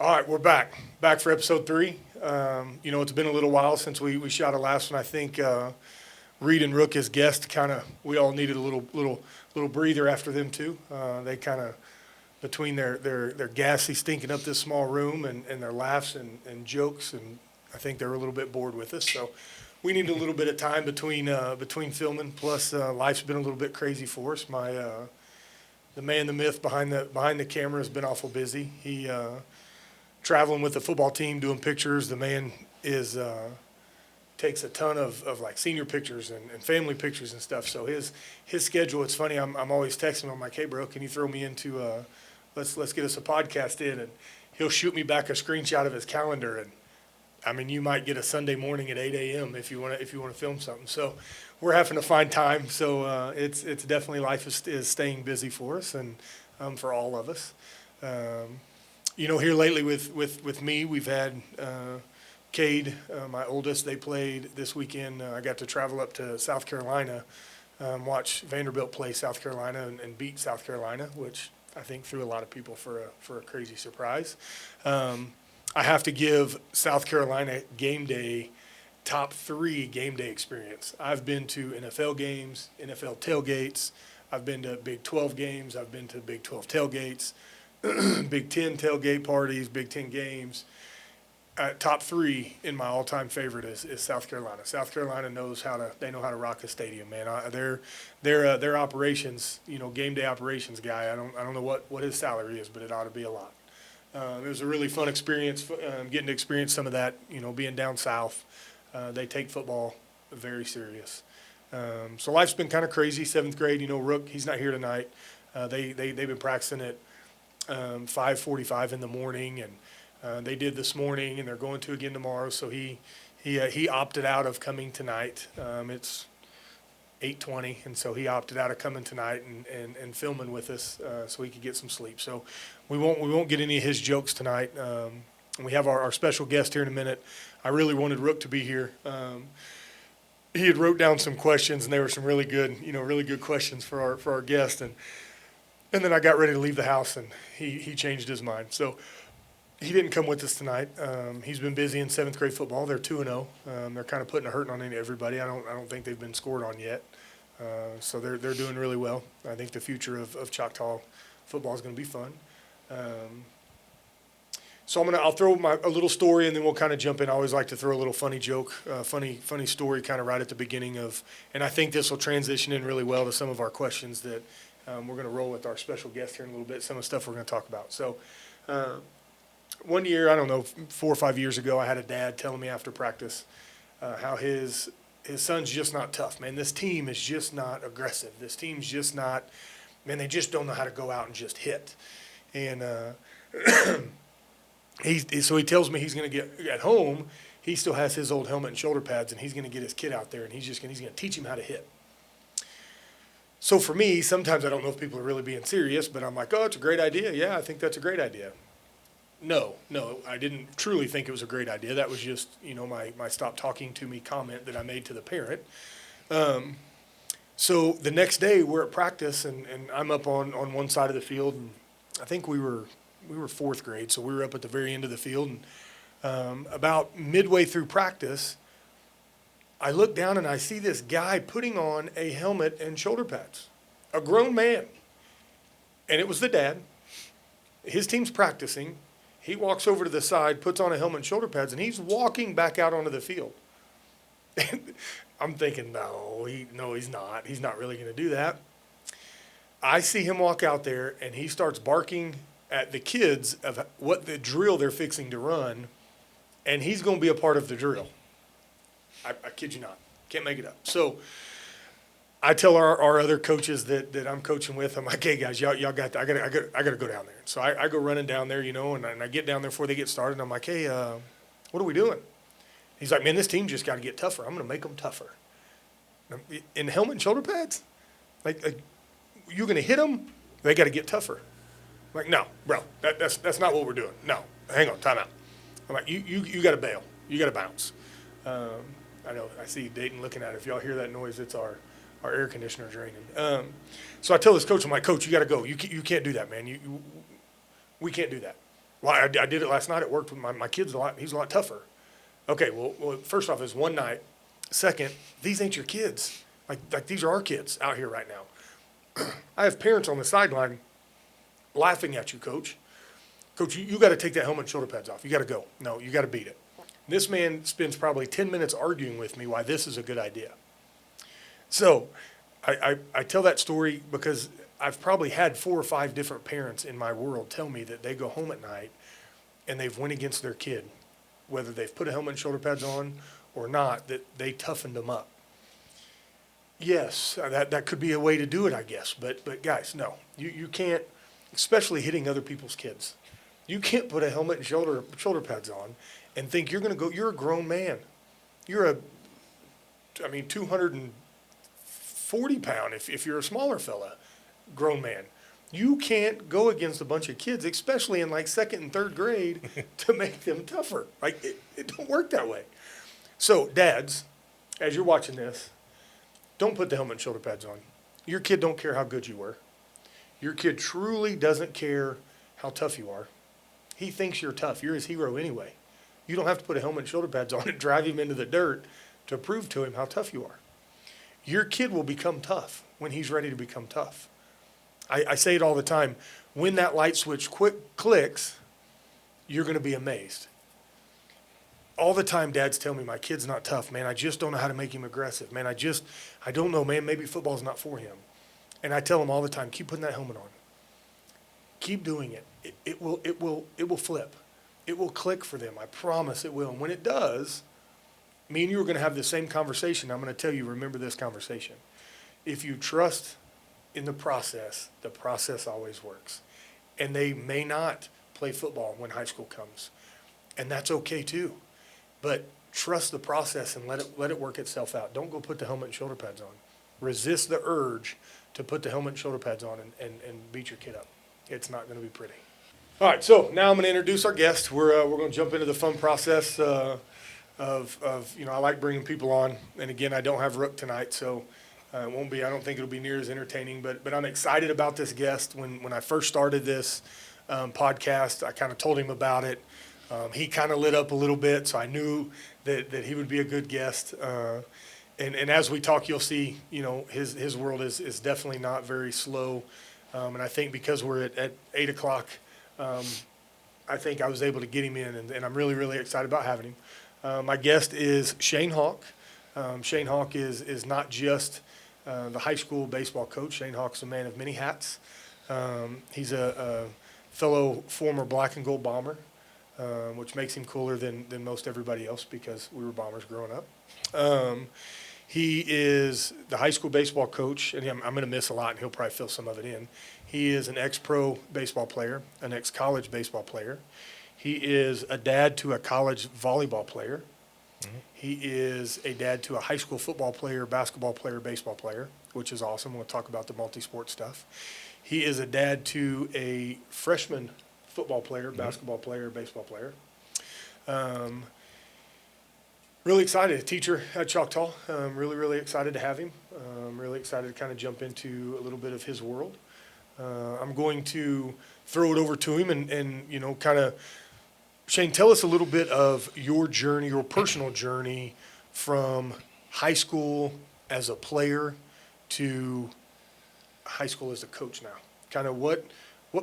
All right, we're back for episode 3. It's been a little while since we shot our last one. I think Reed and Rook as guests we all needed a little breather after them too. They kind of, between their gassy stinking up this small room and their laughs and jokes, and I think they were a little bit bored with us. So we need a little bit of time between filming. Plus, life's been a little bit crazy for us. The man, the myth behind the camera has been awful busy. He traveling with the football team, doing pictures. The man takes a ton of like senior pictures and family pictures and stuff. So his schedule, it's funny. I'm always texting him. I'm like, hey bro, can you throw me into let's get us a podcast in, and he'll shoot me back a screenshot of his calendar, and I mean, you might get a Sunday morning at 8 a.m. if you want to film something. So we're having to find time. So it's definitely, life is staying busy for us, and for all of us. Here lately with me, we've had Cade, my oldest. They played this weekend. I got to travel up to South Carolina, watch Vanderbilt play South Carolina and beat South Carolina, which I think threw a lot of people for a crazy surprise. I have to give South Carolina game day top 3 game day experience. I've been to NFL games, NFL tailgates. I've been to Big 12 games. I've been to Big 12 tailgates, Big 10 tailgate parties, Big 10 games. Top 3 in my all-time favorite is South Carolina. South Carolina knows how to rock a stadium, man. Their operations, game day operations guy. I don't know what his salary is, but it ought to be a lot. It was a really fun experience, getting to experience some of that, being down south. They take football very serious. So life's been kind of crazy. 7th grade, Rook, he's not here tonight. They've been practicing at 5:45 in the morning, and they did this morning, and they're going to again tomorrow. So he opted out of coming tonight. It's 8:20, and so he opted out of coming tonight and filming with us, so he could get some sleep. So we won't get any of his jokes tonight. We have our special guest here in a minute. I really wanted Rook to be here. He had wrote down some questions, and they were some really good questions for our guest, and then I got ready to leave the house, and he changed his mind. So he didn't come with us tonight. He's been busy in 7th grade football. They're 2-0. They're kind of putting a hurting on everybody. I don't think they've been scored on yet. So they're doing really well. I think the future of Choctaw football is going to be fun. So I'll throw a little story, and then we'll kind of jump in. I always like to throw a little funny joke, funny story kind of right at the beginning and I think this will transition in really well to some of our questions that we're going to roll with our special guest here in a little bit, some of the stuff we're going to talk about. So one year, I don't know, 4 or 5 years ago, I had a dad telling me after practice how his son's just not tough, man. This team is just not aggressive. This team's just not, man, they just don't know how to go out and just hit. And so he tells me he's going to get at home. He still has his old helmet and shoulder pads, and he's going to get his kid out there, and he's going to teach him how to hit. So for me, sometimes I don't know if people are really being serious, but I'm like, oh, it's a great idea. Yeah, I think that's a great idea. No, I didn't truly think it was a great idea. That was just, my stop talking to me comment that I made to the parent. So the next day we're at practice, and I'm up on one side of the field, and I think we were 4th grade, so we were up at the very end of the field, and about midway through practice, I look down and I see this guy putting on a helmet and shoulder pads, a grown man, and it was the dad. His team's practicing. He walks over to the side, puts on a helmet and shoulder pads, and he's walking back out onto the field. And I'm thinking, no, he's not. He's not really going to do that. I see him walk out there, and he starts barking at the kids of what the drill they're fixing to run, and he's going to be a part of the drill. I kid you not. Can't make it up. So I tell our other coaches that I'm coaching with, I'm like, hey guys, y'all got. I gotta go down there. So I go running down there, and I get down there before they get started. And I'm like, hey, what are we doing? He's like, man, this team just got to get tougher. I'm gonna make them tougher. In helmet and shoulder pads, like you're gonna hit them. They got to get tougher. I'm like, no, bro, that's not what we're doing. No, hang on, time out. I'm like, you got to bail. You got to bounce. I know. I see Dayton looking at it. If y'all hear that noise, it's our air conditioner draining. So I tell this coach, I'm like, Coach, you got to go. You can't do that, man. We can't do that. Well, I did it last night at work with my kid's he's a lot tougher. Okay, well, first off, it's one night. Second, these ain't your kids. Like these are our kids out here right now. I have parents on the sideline laughing at you, Coach. Coach, you got to take that helmet and shoulder pads off. You got to go. No, you got to beat it. This man spends probably 10 minutes arguing with me why this is a good idea. So I tell that story because I've probably had 4 or 5 different parents in my world tell me that they go home at night and they've went against their kid, whether they've put a helmet and shoulder pads on or not, that they toughened them up. Yes, that could be a way to do it, I guess. But guys, no, you can't, especially hitting other people's kids. You can't put a helmet and shoulder pads on and think you're going to go. You're a grown man. You're 240 pound if you're a smaller fella, grown man. You can't go against a bunch of kids, especially in like 2nd and 3rd grade, to make them tougher. Like it don't work that way. So dads, as you're watching this, don't put the helmet and shoulder pads on. Your kid don't care how good you were. Your kid truly doesn't care how tough you are. He thinks you're tough. You're his hero anyway. You don't have to put a helmet and shoulder pads on and drive him into the dirt to prove to him how tough you are. Your kid will become tough when he's ready to become tough. I say it all the time. When that light switch clicks, you're going to be amazed. All the time, dads tell me, my kid's not tough, man. I just don't know how to make him aggressive. Man, I don't know, man. Maybe football's not for him. And I tell them all the time, keep putting that helmet on. Keep doing it. It will flip. It will click for them. I promise it will. And when it does, me and you are going to have the same conversation. I'm going to tell you, remember this conversation. If you trust in the process always works. And they may not play football when high school comes. And that's okay too. But trust the process and let it work itself out. Don't go put the helmet and shoulder pads on. Resist the urge to put the helmet and shoulder pads on and beat your kid up. It's not going to be pretty. All right, so now I'm going to introduce our guest. We're going to jump into the fun process of I like bringing people on. And again, I don't have Rook tonight, so it won't be. I don't think it'll be near as entertaining. But I'm excited about this guest. When I first started this podcast, I kind of told him about it. He kind of lit up a little bit, so I knew that he would be a good guest. And as we talk, you'll see, his world is definitely not very slow. And I think because we're at 8 o'clock, I think I was able to get him in, and I'm really, really excited about having him. My guest is Shane Hawk. Shane Hawk is not just the high school baseball coach. Shane Hawk's a man of many hats. He's a fellow former black and gold Bomber, which makes him cooler than most everybody else because we were Bombers growing up. He is the high school baseball coach, and I'm going to miss a lot, and he'll probably fill some of it in. He is an ex-pro baseball player, an ex-college baseball player. He is a dad to a college volleyball player. Mm-hmm. He is a dad to a high school football player, basketball player, baseball player, which is awesome. We'll talk about the multi-sport stuff. He is a dad to a freshman football player, mm-hmm. basketball player, baseball player. Really excited. A teacher at Choctaw. Really, really excited to have him. Really excited to kind of jump into a little bit of his world. I'm going to throw it over to him and kind of, Shane, tell us a little bit of your journey, your personal journey from high school as a player to high school as a coach now. Kind of what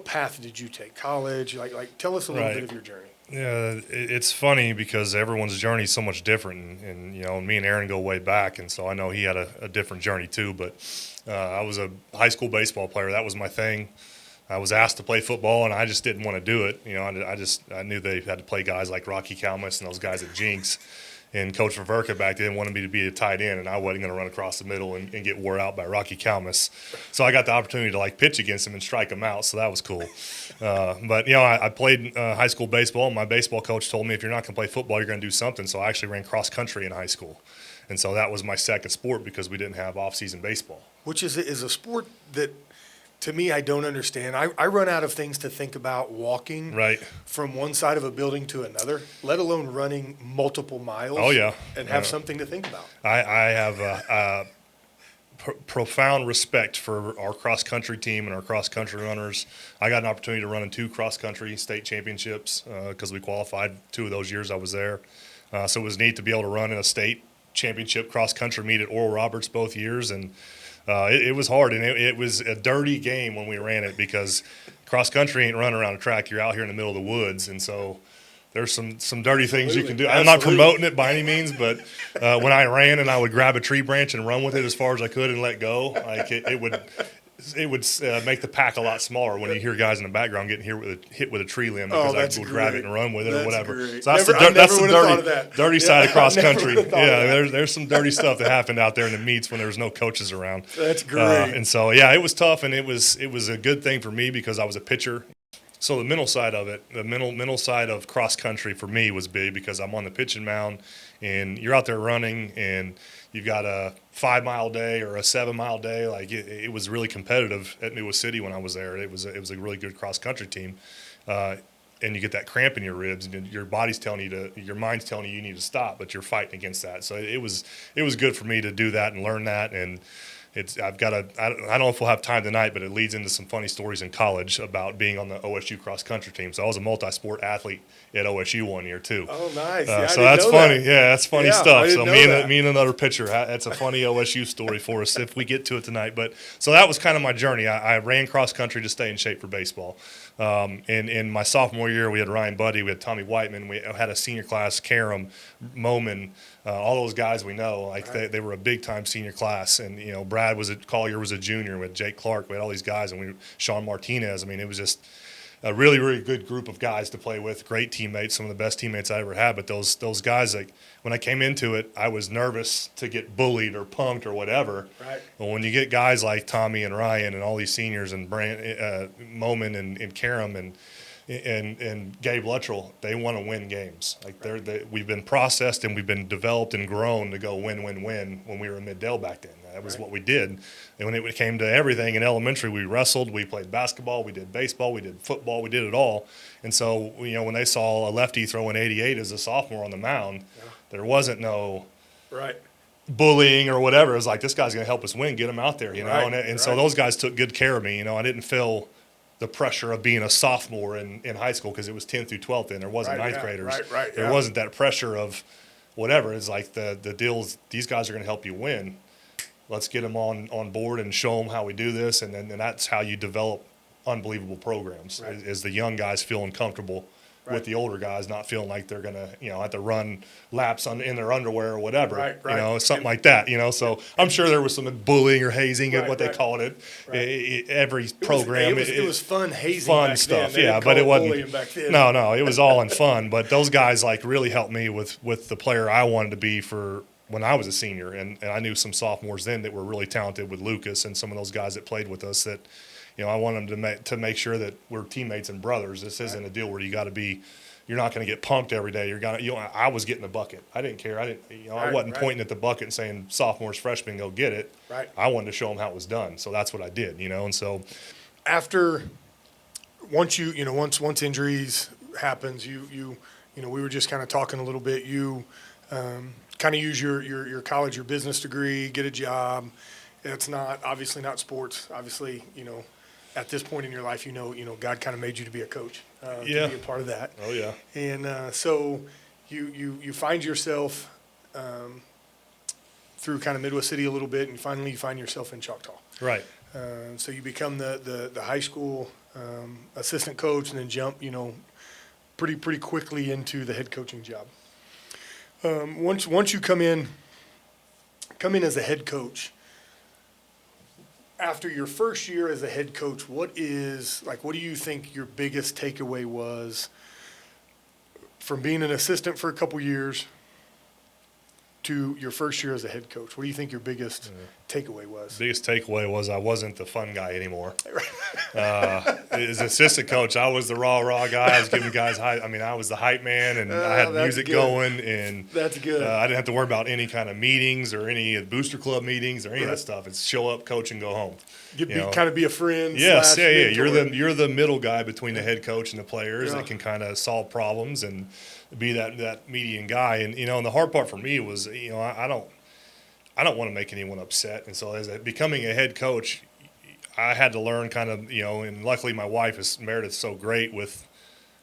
path did you take? College? Like tell us a little bit of your journey. Yeah, it's funny because everyone's journey is so much different, and me and Aaron go way back, and so I know he had a different journey too. But I was a high school baseball player; that was my thing. I was asked to play football, and I just didn't want to do it. I knew they had to play guys like Rocky Calmus and those guys at Jinx. And Coach Ververka back then wanted me to be a tight end, and I wasn't going to run across the middle and get wore out by Rocky Calmus. So I got the opportunity to pitch against him and strike him out, so that was cool. But I played high school baseball, and my baseball coach told me if you're not going to play football, you're going to do something. So I actually ran cross country in high school. And so that was my second sport because we didn't have off-season baseball. Which is a sport that, to me, I don't understand. I run out of things to think about walking from one side of a building to another, let alone running multiple miles. Oh, yeah. And have something to think about. I have profound respect for our cross country team and our cross country runners. I got an opportunity to run in 2 cross country state championships because we qualified 2 of those years I was there. So it was neat to be able to run in a state championship cross country meet at Oral Roberts both years, and it was hard, and it was a dirty game when we ran it because cross country ain't running around a track. You're out here in the middle of the woods, and so there's some dirty things you can do. I'm not promoting it by any means, but when I ran and I would grab a tree branch and run with it as far as I could and let go, like it would make the pack a lot smaller when you hear guys in the background getting hit with a tree limb because I would grab it and run with it or whatever. Great. So that's the dirty side of cross country. Yeah, there's some dirty stuff that happened out there in the meets when there was no coaches around. That's great. And so yeah, it was tough, and it was a good thing for me because I was a pitcher. So the mental side of it, the mental side of cross country for me was big because I'm on the pitching mound, and you're out there running, and you've got a 5-mile day or a 7-mile day. Like it was really competitive at New City when I was there. It was a really good cross country team, and you get that cramp in your ribs, and your body's telling you your mind's telling you need to stop, but you're fighting against that. So it was good for me to do that and learn that. And I don't know if we'll have time tonight, but it leads into some funny stories in college about being on the OSU cross country team. So I was a multi-sport athlete at OSU one year too. Oh, nice. So that's funny. Yeah, that's funny stuff. So me and another pitcher, that's a funny OSU story for us if we get to it tonight. But so that was kind of my journey. I ran cross country to stay in shape for baseball. In my sophomore year, we had Ryan Buddy, we had Tommy Whiteman, we had a senior class, Karam, Moman, all those guys we know. Like they were a big time senior class, and Brad Collier was a junior with Jake Clark. We had all these guys, and Sean Martinez. I mean, it was just a really, really good group of guys to play with. Great teammates, some of the best teammates I ever had. But those guys, like when I came into it, I was nervous to get bullied or punked or whatever. Right. But when you get guys like Tommy and Ryan and all these seniors and Moman and Karam and Gabe Luttrell, they want to win games. Like we've been processed and we've been developed and grown to go win when we were in Mid-Dale back then. That was what we did. And when it came to everything in elementary, we wrestled, we played basketball, we did baseball, we did football, we did it all. And so, when they saw a lefty throwing 88 as a sophomore on the mound, there wasn't no bullying or whatever. It was like, this guy's going to help us win, get him out there, And so those guys took good care of me. I didn't feel the pressure of being a sophomore in high school because it was 10th through 12th then. There wasn't ninth graders. There wasn't that pressure of whatever. It's like the deals, these guys are going to help you win. Let's get them on board and show them how we do this, and then that's how you develop unbelievable programs. Is the young guys feeling comfortable with the older guys, not feeling like they're gonna have to run laps in their underwear or whatever. Something like that. So I'm sure there was some bullying or hazing, what they called it. Every program. It was fun hazing. Fun back stuff. Then. But it wasn't. Back then. No, it was all in fun. But those guys really helped me with the player I wanted to be for when I was a senior, and I knew some sophomores then that were really talented with Lucas and some of those guys that played with us that, I wanted them to make sure that we're teammates and brothers. This isn't a deal where you're not going to get punked every day. I was getting the bucket. I didn't care. I wasn't pointing at the bucket and saying sophomores, freshmen, go get it. I wanted to show them how it was done. So that's what I did, And so once injuries happens, we were just kind of talking a little bit, kind of use your college, your business degree, get a job. It's obviously not sports. Obviously, at this point in your life, God kind of made you to be a coach, to be a part of that. Oh yeah. And so you find yourself through kind of Midwest City a little bit, and finally you find yourself in Choctaw. Right. So you become the high school assistant coach, and then jump pretty quickly into the head coaching job. Once you come in as a head coach, after your first year as a head coach, what do you think your biggest takeaway was from being an assistant for a couple years to your first year as a head coach? What do you think your biggest takeaway was? Biggest takeaway was I wasn't the fun guy anymore. As assistant coach, I was the rah guy. I was giving guys hype. I was the hype man, and I had music going, and that's good. I didn't have to worry about any kind of meetings or any booster club meetings or any of that stuff. It's show up, coach, and go home. Kind of be a friend. Yes, yeah. You're the middle guy between the head coach and the players that can kind of solve problems and be that median guy. And and the hard part for me was I I don't want to make anyone upset. And so becoming a head coach, I had to learn kind of, and luckily my wife Meredith's so great with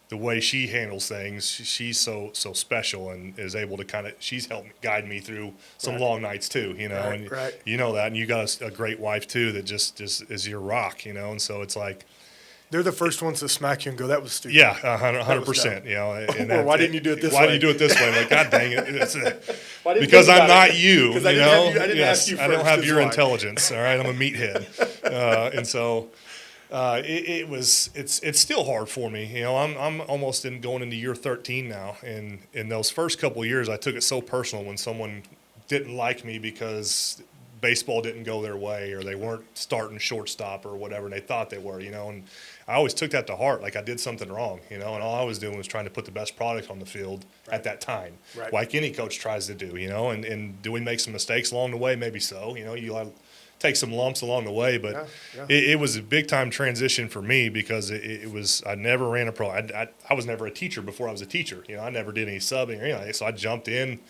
the way she handles things. She's so special and is able to she's helped guide me through some long nights too, and you know that, and you got a great wife too that just is your rock, and so it's like, they're the first ones to smack you and go, that was stupid. Yeah, 100%. Or why didn't you do it this way? Why did you do it this way? Like, God dang it. Because I'm not you. Because I didn't ask you first. I don't have your intelligence. All right, I'm a meathead. And so it's still hard for me. I'm almost going into year 13 now. And in those first couple of years, I took it so personal when someone didn't like me because baseball didn't go their way, or they weren't starting shortstop or whatever, and they thought they were, and I always took that to heart, like I did something wrong, and all I was doing was trying to put the best product on the field at that time, like any coach tries to do, and do we make some mistakes along the way? Maybe so, you take some lumps along the way, but it was a big time transition for me because it was, I never ran a pro. I was never a teacher before I was a teacher, I never did any subbing or anything, so I jumped in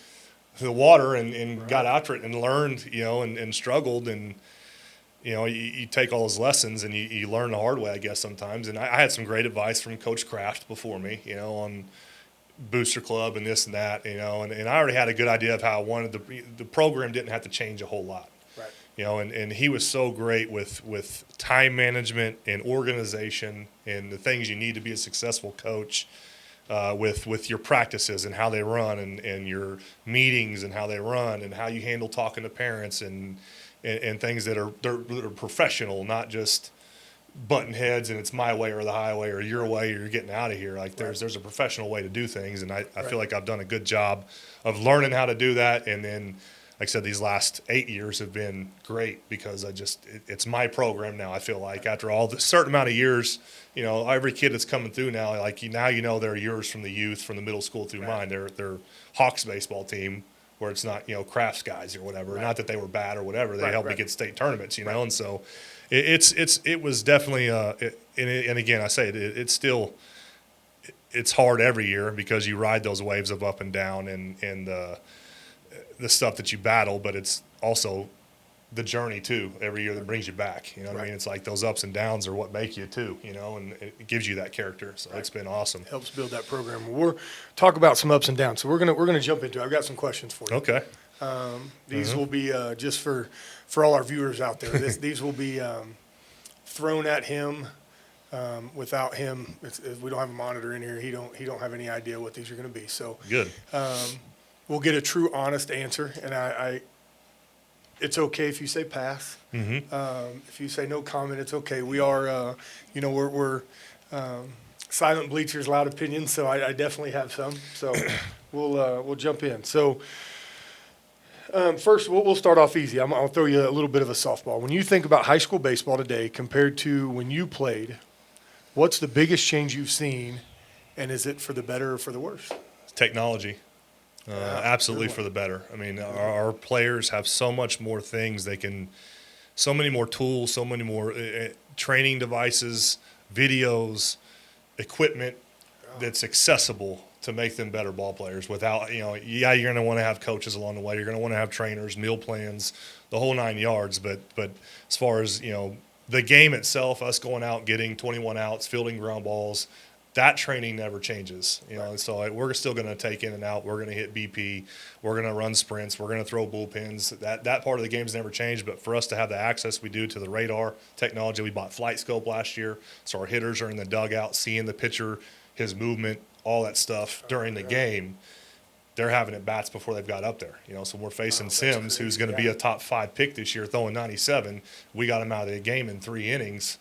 the water and got after it and learned, and struggled, and you take all those lessons and you learn the hard way, I guess, sometimes. And I had some great advice from Coach Kraft before me, on Booster Club and this and that, and I already had a good idea of how I wanted the program didn't have to change a whole lot, and he was so great with time management and organization and the things you need to be a successful coach. With your practices and how they run, and your meetings and how they run, and how you handle talking to parents and things that are professional, not just button heads and it's my way or the highway or your way or you're getting out of here. Like there's a professional way to do things, and I feel like I've done a good job of learning how to do that. And then, like I said, these last 8 years have been great because it's my program now. I feel like after all the certain amount of years, every kid that's coming through now, like now they're yours from the youth, from the middle school through mine. They're Hawks baseball team where it's not Crafts guys or whatever. Not that they were bad or whatever. They helped me get state tournaments, and so it was definitely and again I say it's still it's hard every year because you ride those waves of up and down and the stuff that you battle, but it's also the journey too every year that brings you back. What I mean? It's like those ups and downs are what make you too, and it gives you that character. So it's been awesome. Helps build that program. We'll talk about some ups and downs. So we're gonna jump into it. I've got some questions for you. Okay. These will be just for all our viewers out there. These will be thrown at him. Without him, we don't have a monitor in here. He don't have any idea what these are going to be. So good. We'll get a true, honest answer, and it's okay if you say pass. If you say no comment, it's okay. We are, we're silent bleachers, loud opinions. So I definitely have some. So we'll jump in. So first, we'll start off easy. I'll throw you a little bit of a softball. When you think about high school baseball today compared to when you played, what's the biggest change you've seen, and is it for the better or for the worse? Technology. Absolutely for the better. I mean, our players have so much more things. So many more tools, so many more training devices, videos, equipment that's accessible to make them better ball players without, you're going to want to have coaches along the way. You're going to want to have trainers, meal plans, the whole 9 yards. But as far as, the game itself, us going out, getting 21 outs, fielding ground balls, that training never changes, So we're still going to take in and out. We're going to hit BP. We're going to run sprints. We're going to throw bullpens. That part of the game's never changed. But for us to have the access we do to the radar technology, we bought Flight Scope last year, so our hitters are in the dugout seeing the pitcher, his movement, all that stuff during the game. They're having at bats before they've got up there, So we're facing Sims, who's going to be a top 5 pick this year, throwing 97. We got him out of the game in 3 innings.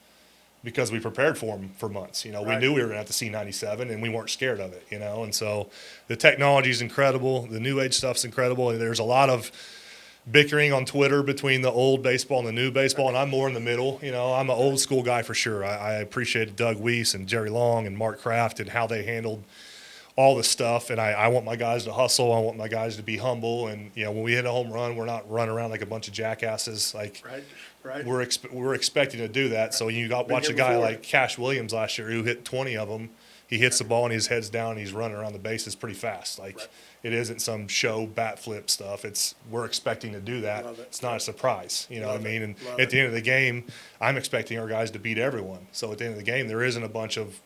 Because we prepared for him for months. We knew we were going to have to see 97, and we weren't scared of it, And so the technology is incredible. The new age stuff's incredible. And there's a lot of bickering on Twitter between the old baseball and the new baseball, and I'm more in the middle. I'm an old school guy for sure. I appreciated Doug Weiss and Jerry Long and Mark Kraft and how they handled all the stuff. And I want my guys to hustle. I want my guys to be humble. And, when we hit a home run, we're not running around like a bunch of jackasses. Like, right. We're expecting to do that. So watch a guy like Cash Williams last year who hit 20 of them. he hits the ball and his head's down and he's running around the bases pretty fast. Like, Right. it isn't some show bat flip stuff. We're expecting to do that. Love it. It's not a surprise. You know what I Love it. mean? And Love at the end of the game, I'm expecting our guys to beat everyone. So at the end of the game, there isn't a bunch of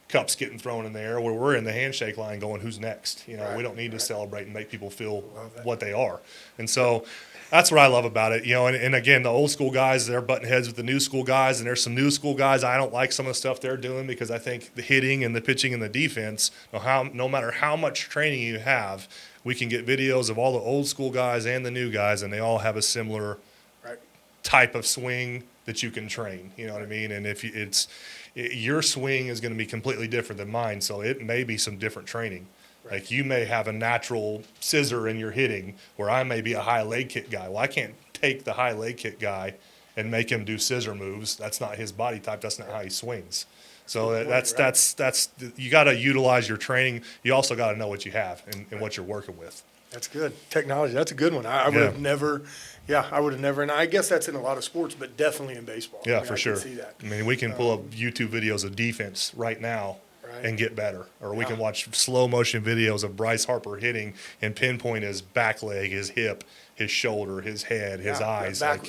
cups getting thrown in the air where we're in the handshake line going, who's next? You know, Right, we don't need to right. celebrate and make people feel Love that. what they are. And so that's what I love about it. You know, and again, the old school guys, they're butting heads with the new school guys, and there's some new school guys. I don't like some of the stuff they're doing because I think the hitting and the pitching and the defense, no matter how much training you have, we can get videos of all the old school guys and the new guys, and they all have a similar Right. type of swing that you can train. You know what I mean? And if your swing is going to be completely different than mine, so it may be some different training. Right. Like, you may have a natural scissor in your hitting where I may be a high leg kick guy. Well, I can't take the high leg kick guy and make him do scissor moves. That's not his body type. That's not how he swings. So Good point, that's you got to utilize your training. You also got to know what you have and what you're working with. That's good. Technology, that's a good one. I would Yeah. have never, I would have never, and I guess that's in a lot of sports, but definitely in baseball. Yeah, I mean, for I sure. can see that. I mean, we can pull up YouTube videos of defense right now Right. and get better. Or we Yeah. can watch slow motion videos of Bryce Harper hitting and pinpoint his back leg, his hip, his shoulder, his head, his Yeah, eyes. Back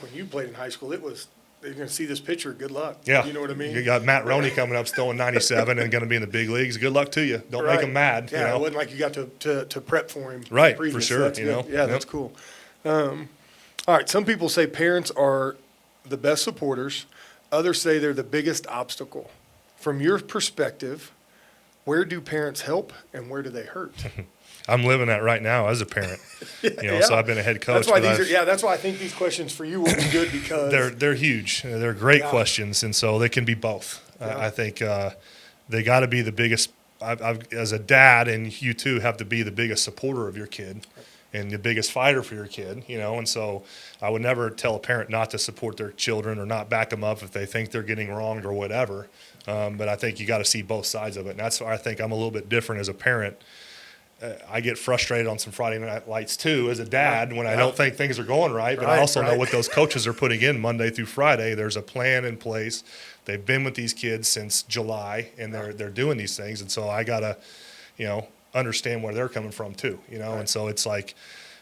when you played in high school, you're going to see this pitcher, good luck. Yeah. You know what I mean? You got Matt Roney coming up still in 97 and going to be in the big leagues. Good luck to you. Don't make Right. him mad. Yeah, you know? it wasn't like you got to prep for him. Right, for previous. sure, That's you good. know? Yeah, Yep. that's cool. All right, some people say parents are the best supporters. Others say they're the biggest obstacle. From your perspective, where do parents help and where do they hurt? I'm living that right now as a parent. So I've been a head coach. That's why but that's why I think these questions for you will be good because they're huge. They're great Yeah. questions, and so they can be both. Yeah. I think they got to be the biggest. As a dad, and you too have to be the biggest supporter of your kid and the biggest fighter for your kid. And so I would never tell a parent not to support their children or not back them up if they think they're getting wronged or whatever. But I think you got to see both sides of it, and that's why I think I'm a little bit different as a parent. I get frustrated on some Friday night lights too as a dad when I don't think things are going right, but I Right, also know right. what those coaches are putting in Monday through Friday. There's a plan in place. They've been with these kids since July, and they're doing these things, and so I gotta, understand where they're coming from too, And so it's like,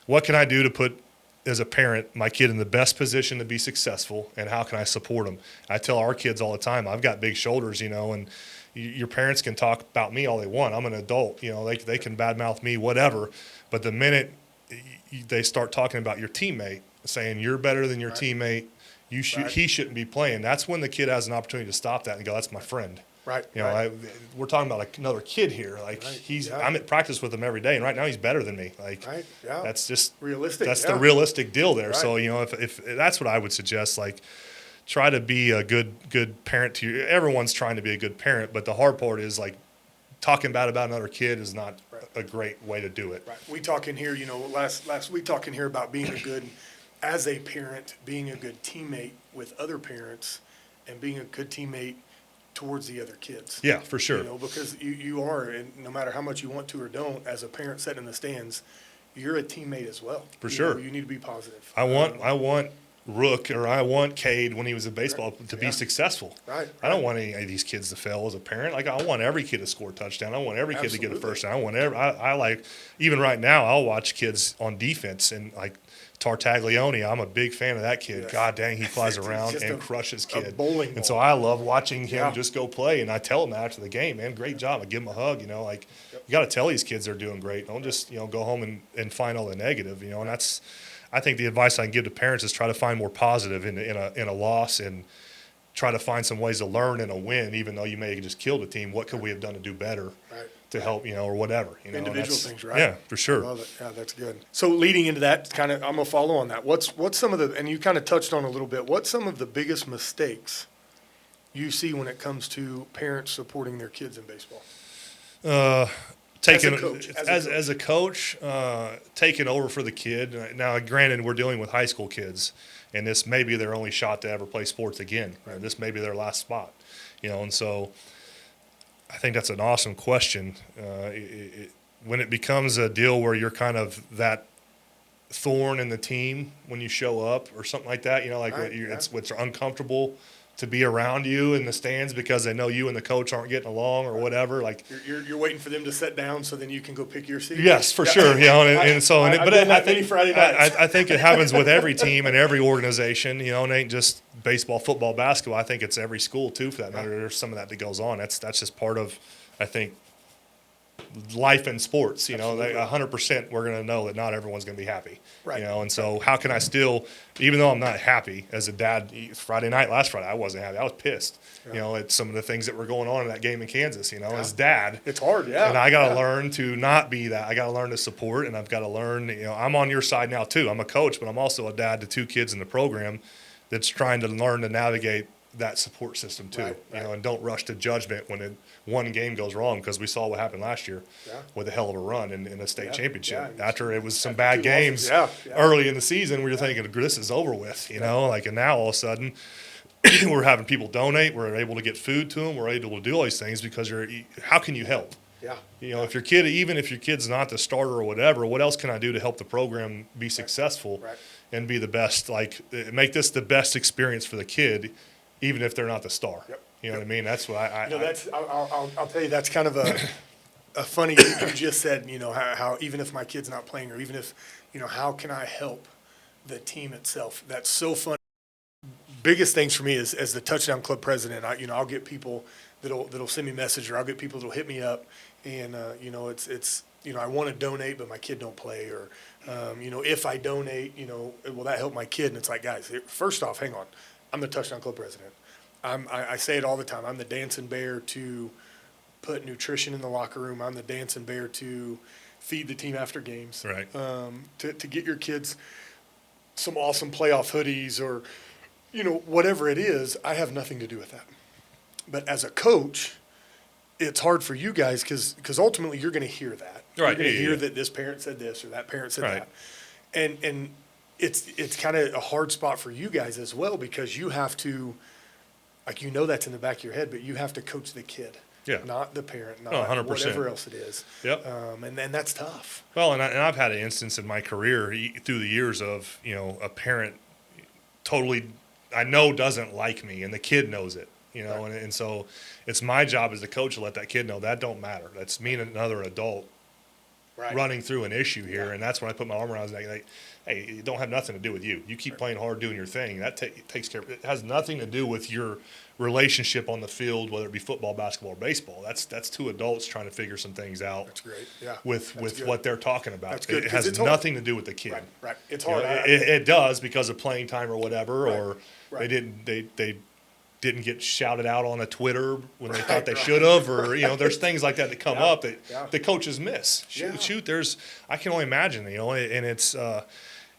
what can I do to put, as a parent, my kid in the best position to be successful, and how can I support them? I tell our kids all the time, I've got big shoulders, and your parents can talk about me all they want. I'm an adult, they can badmouth me, whatever. But the minute they start talking about your teammate, saying you're better than your teammate, he shouldn't be playing. That's when the kid has an opportunity to stop that and go, that's my friend. right. We're talking about another kid here. Like yeah. I'm at practice with him every day, and right now he's better than me. Like Right, yeah. that's just Realistic, That's yeah. the realistic deal there. Right. So if that's what I would suggest, like, try to be a good parent to you. Everyone's trying to be a good parent, but the hard part is, like, talking bad about another kid is not a great way to do it. Right. We talk in here, last week talking here about being as a parent, being a good teammate with other parents and being a good teammate towards the other kids. Yeah, for sure. Because you are, and no matter how much you want to or don't, as a parent sitting in the stands, you're a teammate as well. For sure. You need to be positive. I want Rook, or I want Cade when he was in baseball to be successful. Right, I don't want any of these kids to fail as a parent. Like, I want every kid to score a touchdown. I want every kid to get a Absolutely. first down. I like, even right now, I'll watch kids on defense, and like Tartaglione, I'm a big fan of that kid. Yes. God dang, he flies He's around just and a crushes bowling kid. ball. And so I love watching him Yeah. just go play, and I tell him that after the game, man, great job. I give him a hug, you got to tell these kids they're doing great. Don't just, go home and find all the negative, and that's, I think the advice I can give to parents is try to find more positive in a loss, and try to find some ways to learn in a win, even though you may have just killed a team. What could we have done to do better Right. to help, or whatever, Individual things, right? Yeah, for I sure. love it. Yeah, that's good. So leading into that, I'm gonna follow on that. What's some of the, and you kind of touched on a little bit, what's some of the biggest mistakes you see when it comes to parents supporting their kids in baseball? Taking As a coach. Taking over for the kid. Now, granted, we're dealing with high school kids, and this may be their only shot to ever play sports again. This may be their last spot, and so I think that's an awesome question. When it becomes a deal where you're kind of that thorn in the team when you show up or something like that, Right, it's uncomfortable to be around you in the stands because they know you and the coach aren't getting along or whatever. Like You're waiting for them to sit down so then you can go pick your seat. yes, for sure. You know, and so I've done that many Friday nights. I think it happens with every team and every organization. You know, it ain't just baseball, football, basketball. I think it's every school too, for that matter. There's some of that goes on. That's just part of, I think, life in sports. You know, 100% we're going to know that not everyone's going to be happy. Right. You know, and so how can I still, even though I'm not happy as a dad, last Friday, I wasn't happy. I was pissed, you know, at some of the things that were going on in that game in Kansas, you know, as dad. It's hard, yeah. And I got to learn to not be that. I got to learn to support, and I've got to learn, you know, I'm on your side now too. I'm a coach, but I'm also a dad to 2 kids in the program that's trying to learn to navigate that support system too, you know, and don't rush to judgment when one game goes wrong, because we saw what happened last year with a hell of a run in the state championship. After it was some bad games early in the season, we were thinking this is over with, you know, like, and now all of a sudden we're having people donate, we're able to get food to them, we're able to do all these things because how can you help? Yeah. You know, if your kid, even if your kid's not the starter or whatever, what else can I do to help the program be successful and be the best, like make this the best experience for the kid, even if they're not the star. You know what I mean? That's what I'll tell you, that's kind of a funny, you just said, you know, how even if my kid's not playing, or even if, you know, how can I help the team itself? That's so funny. Biggest things for me is, as the Touchdown Club president, I'll get people that'll send me a message, or I'll get people that'll hit me up, and you know, it's you know, I want to donate, but my kid don't play, or you know, if I donate, you know, will that help my kid? And it's like, guys, first off, hang on, I'm the Touchdown Club president. I say it all the time. I'm the dancing bear to put nutrition in the locker room. I'm the dancing bear to feed the team after games. Right. To get your kids some awesome playoff hoodies, or, you know, whatever it is. I have nothing to do with that. But as a coach, it's hard for you guys because ultimately you're going to hear that. Right. You're going to hear that this parent said this or that parent said that. And it's kind of a hard spot for you guys as well, because you have to, like, you know, that's in the back of your head, but you have to coach the kid, not the parent, not 100%. whatever else it is. Yep. And that's tough. Well, and I've had an instance in my career through the years of, you know, a parent totally, I know, doesn't like me, and the kid knows it, you know, and so it's my job as a coach to let that kid know that don't matter. That's me and another adult running through an issue here, and that's when I put my arm around his neck, like, hey, it don't have nothing to do with you. You keep playing hard, doing your thing. That takes care of it. It has nothing to do with your relationship on the field, whether it be football, basketball, or baseball. That's 2 adults trying to figure some things out. That's great. Yeah. With what they're talking about. That's good, it has nothing to do with the kid. Right. It's hard. It does because of playing time or whatever, or Right. they didn't get shouted out on a Twitter when they thought they should have, or, you know, there's things like that come up that the coaches miss. Shoot, I can only imagine, you know, and it's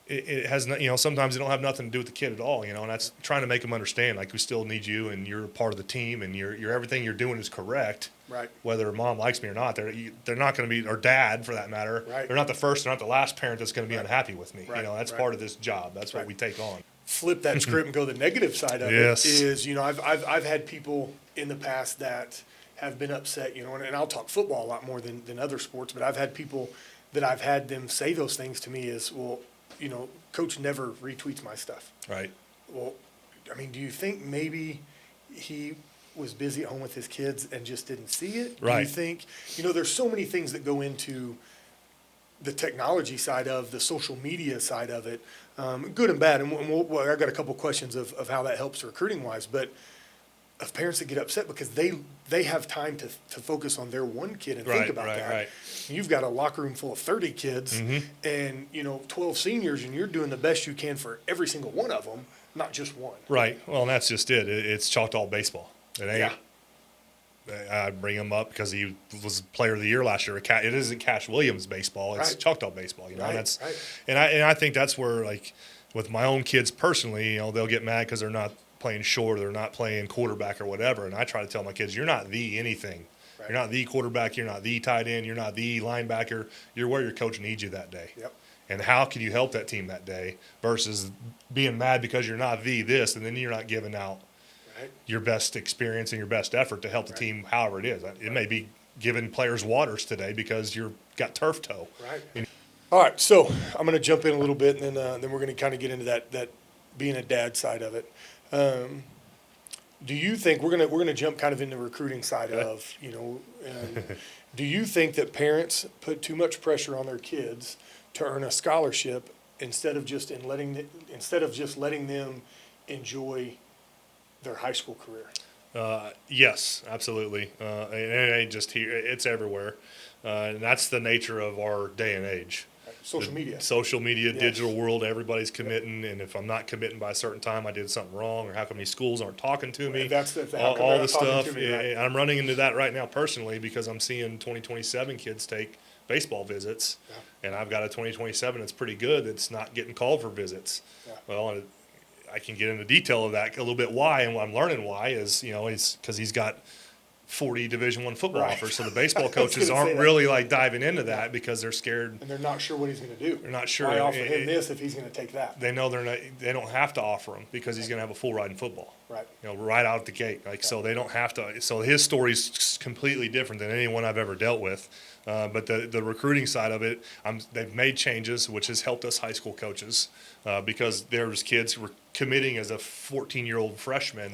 it has, you know, sometimes it don't have nothing to do with the kid at all, you know, and that's trying to make them understand, like, we still need you, and you're a part of the team, and you're everything you're doing is correct. Right. Whether mom likes me or not, they're not going to be, or dad for that matter. Right. They're not the first, they're not the last parent that's going to be unhappy with me. Right. You know, that's part of this job. That's what we take on. Flip that script and go the negative side of it is, you know, I've had people in the past that have been upset, you know, and I'll talk football a lot more than other sports, but I've had people that I've had them say those things to me is, well, you know, coach never retweets my stuff. Right. Well, I mean, do you think maybe he was busy at home with his kids and just didn't see it? Right. Do you think, you know, there's so many things that go into the technology side of the social media side of it, good and bad. And I've got a couple questions of how that helps recruiting wise, but of parents that get upset because they have time to focus on their one kid and think about that. Right. You've got a locker room full of 30 kids and, you know, 12 seniors, and you're doing the best you can for every single one of them, not just one. Right. Well, and that's just it. It's chalked all baseball. It ain't. I bring him up because he was Player of the Year last year. It isn't Cash Williams baseball. It's Choctaw baseball. You know, and I think that's where, like, with my own kids personally, you know, they'll get mad because they're not playing short, or they're not playing quarterback or whatever. And I try to tell my kids, you're not the anything. Right. You're not the quarterback. You're not the tight end. You're not the linebacker. You're where your coach needs you that day. Yep. And how can you help that team that day versus being mad because you're not the this, and then you're not giving out your best experience and your best effort to help the team, however it is. It may be giving players waters today because you've got turf toe. Right. All right, so I'm going to jump in a little bit, and then we're going to kind of get into that being a dad side of it. Do you think we're gonna jump kind of into the recruiting side of, and do you think that parents put too much pressure on their kids to earn a scholarship instead of just letting them enjoy their high school career? Yes, absolutely. And it ain't just here; it's everywhere, and that's the nature of our day and age. Social media. Social media, Yes. digital world, everybody's committing, and if I'm not committing by a certain time, I did something wrong, or how come these schools aren't talking to me? That's the how all, come all they're the not talking stuff. to me, right? I'm running into that right now personally because I'm seeing 2027 kids take baseball visits, Yeah. and I've got a 2027 that's pretty good that's not getting called for visits. Yeah. Well, I can get into detail of that a little bit. Why, and what I'm learning why is it's because he's got 40 Division I football Right. offers, so the baseball I was coaches gonna say aren't that. really like diving into that because they're scared. And they're not sure what he's going to do. They're not sure. Why offer him this if he's going to take that? They know they don't have to offer him because he's going to have a full ride in football. Right. Right out the gate. So they don't have to. So his story's completely different than anyone I've ever dealt with. But the recruiting side of it, they've made changes, which has helped us high school coaches because there's kids who were committing as a 14-year-old freshman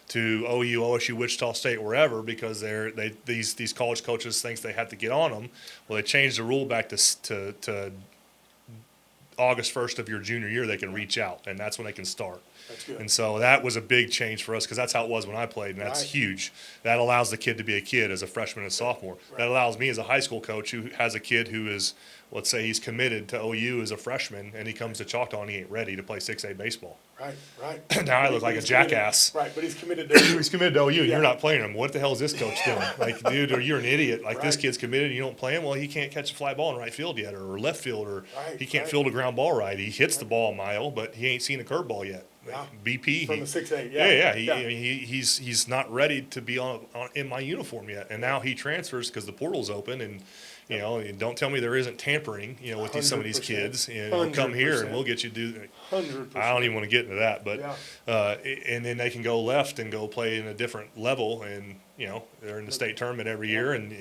to OU, OSU, Wichita State, wherever, because these college coaches thinks they have to get on them. Well, they changed the rule back to August 1st of your junior year. They can reach out, and that's when they can start. That's good. And so that was a big change for us because that's how it was when I played, and that's Right. huge. That allows the kid to be a kid as a freshman and sophomore. Right. That allows me as a high school coach who has a kid who is, let's say he's committed to OU as a freshman, and he comes to Choctaw and he ain't ready to play 6A baseball. Right. Now I look like a jackass. Right, but he's committed to He's committed to OU. Yeah. You're not playing him. What the hell is this coach doing? Like, dude, or you're an idiot. Like, this Right. kid's committed and you don't play him. Well, he can't catch a fly ball in right field yet, or left field, or Right, he can't right. field a ground ball right. He hits the ball a mile, but he ain't seen a curveball yet. Yeah. BP. from the 6A. Yeah. Yeah. He's not ready to be on in my uniform yet, and now he transfers because the portal's open, and and don't tell me there isn't tampering, with some of these 100%. kids. Come here and 100%. we'll get you do. 100%. I don't even want to get into that, but Yeah. and then they can go left and go play in a different level, and they're in the state tournament every year, and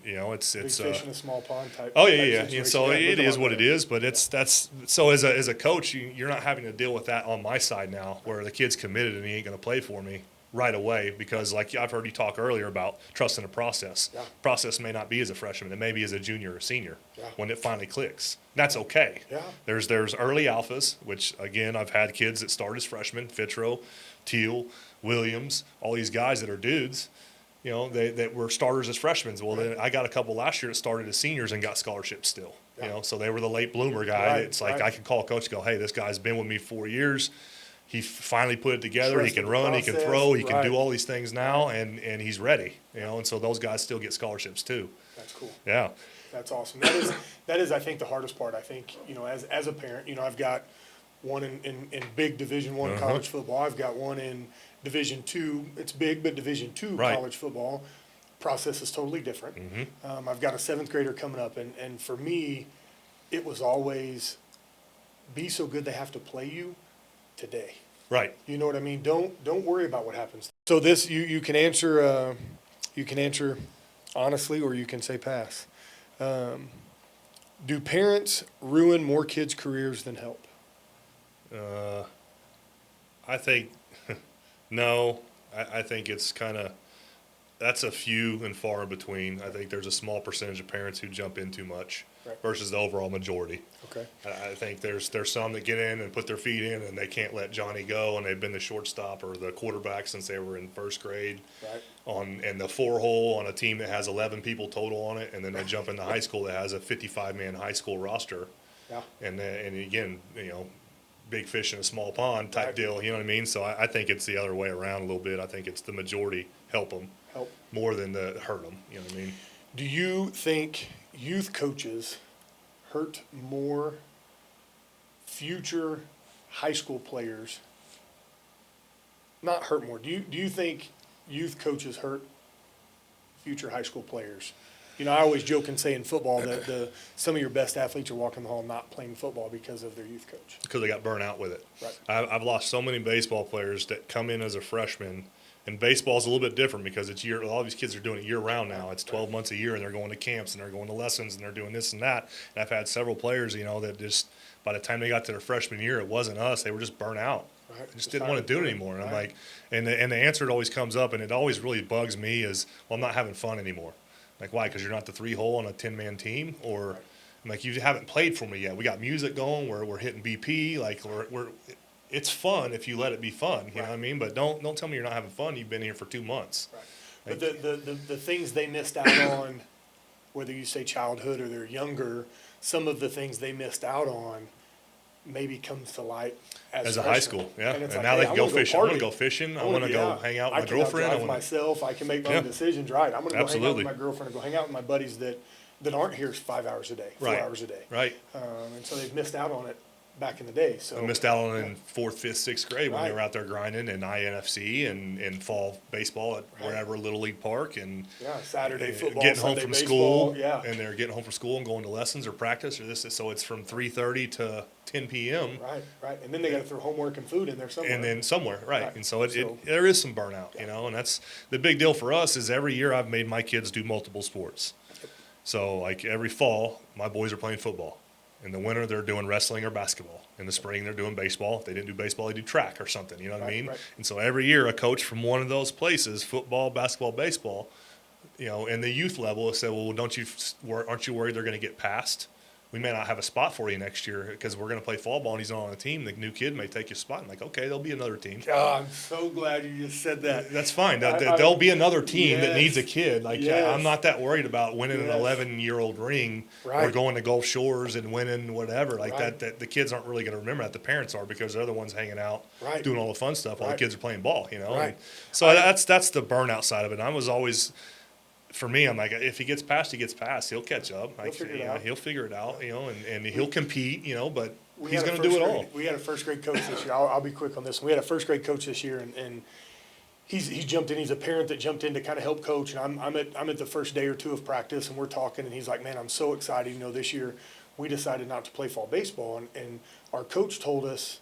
it's Big fish in a small pond type. Oh type yeah. situation. So Yeah, it live is on what that. it is, but that's so as a coach, you're not having to deal with that on my side now, where the kid's committed and he ain't going to play for me right away because, like I've heard you talk earlier about trusting the process. Yeah. Process may not be as a freshman; it may be as a junior or senior Yeah. when it finally clicks. That's okay. Yeah. There's early alphas, which again I've had kids that start as freshmen, Fitro, Teal, Williams, all these guys that are dudes. That were starters as freshmen. Well, then I got a couple last year that started as seniors and got scholarships still. Yeah. So they were the late bloomer guy. Right, It's like right. I can call a coach and go, hey, this guy's been with me 4 years. He finally put it together. He Trusted can the run, he can process. throw, he can Right. do all these things now, and he's ready. And so those guys still get scholarships too. That's cool. Yeah. That's awesome. That is I think the hardest part. I think as a parent, I've got one in big Division I college football. I've got one in Division II. It's big, but Division II Right. college football. Process is totally different. I've got a 7th grader coming up, and for me, it was always be so good they have to play you today. Right. You know what I mean? Don't worry about what happens. So this you can answer honestly, or you can say pass. Do parents ruin more kids' careers than help? I think no. I think it's kind of that's a few and far in between. I think there's a small percentage of parents who jump in too much Right. versus the overall majority. Okay. I think there's some that get in and put their feet in and they can't let Johnny go, and they've been the shortstop or the quarterback since they were in first grade Right. and the 4-hole on a team that has 11 people total on it, and then they jump into high school that has a 55-man high school roster, Yeah. and again, big fish in a small pond type Right. deal. You know what I mean? So I think it's the other way around a little bit. I think it's the majority help them Help. more than the hurt them. You know what I mean? Do you think youth coaches hurt more future high school players? Not hurt more. Do you think youth coaches hurt future high school players? I always joke and say in football that some of your best athletes are walking the hall not playing football because of their youth coach. Because they got burnt out with it. Right. I've lost so many baseball players that come in as a freshman, and baseball's a little bit different because it's a lot of these kids are doing it year round now. It's 12 months a year, and they're going to camps and they're going to lessons and they're doing this and that. And I've had several players, that just by the time they got to their freshman year, it wasn't us. They were just burnt out. Right. I just didn't want to do it anymore. And I'm like, and the answer that always comes up, and it always really bugs me is, well, I'm not having fun anymore. Like, why? Because you're not the 3-hole on a 10-man team, or I'm like, you haven't played for me yet. We got music going. We're hitting BP. Like we're it's fun if you let it be fun. You know what I mean? But don't tell me you're not having fun. You've been here for 2 months. Right. But the things they missed out on, whether you say childhood or they're younger, some of the things they missed out on maybe comes to light as a high school, yeah. And, And like, now they hey, can go fishing. I want to go party. fishing. I want to go hang out with my girlfriend. I can drive myself. I can make my own decisions. Right. I'm going to go hang out with my girlfriend and go hang out with my buddies that aren't here 5 hours a day, 4 hours a day. Right. And so they've missed out on it back in the day. So I missed out on it in 4th, 5th, 6th grade when they were out there grinding in INFC and fall baseball at wherever Little League Park and Saturday football, getting Sunday home from baseball, school. And they're getting home from school and going to lessons or practice or this. So it's from 3:30 to 10 p.m. Right. And then they got to throw homework and food in there somewhere. And then somewhere, right. And so there is some burnout, you know, and that's the big deal for us is every year I've made my kids do multiple sports. So like every fall, my boys are playing football. In the winter, they're doing wrestling or basketball. In the spring, they're doing baseball. If they didn't do baseball, they do track or something. You know what I mean? Right. And so every year, a coach from one of those places, football, basketball, baseball, you know, and the youth level said, well, aren't you worried they're going to get passed? We may not have a spot for you next year because we're going to play fall ball and he's not on the team. The new kid may take your spot. I'm like, okay, there'll be another team. Oh, I'm so glad you just said that. That's fine. There'll be another team that needs a kid. Like Yes. I'm not that worried about winning an 11-year-old ring or going to Gulf Shores and winning whatever. Like that the kids aren't really going to remember that. The parents are because they're the ones hanging out doing all the fun stuff while the kids are playing ball, you know. Right. So that's the burnout side of it. And I was always – for me, I'm like, if he gets past, he gets past. He'll catch up. Like, he'll figure it out, you know, and he'll compete, you know, but he's going to do it all. We had a first grade coach this year. I'll be quick on this. We had a first grade coach this year, and he jumped in. He's a parent that jumped in to kind of help coach. And I'm at the first day or two of practice, and we're talking, and he's like, man, I'm so excited. You know, this year we decided not to play fall baseball, and our coach told us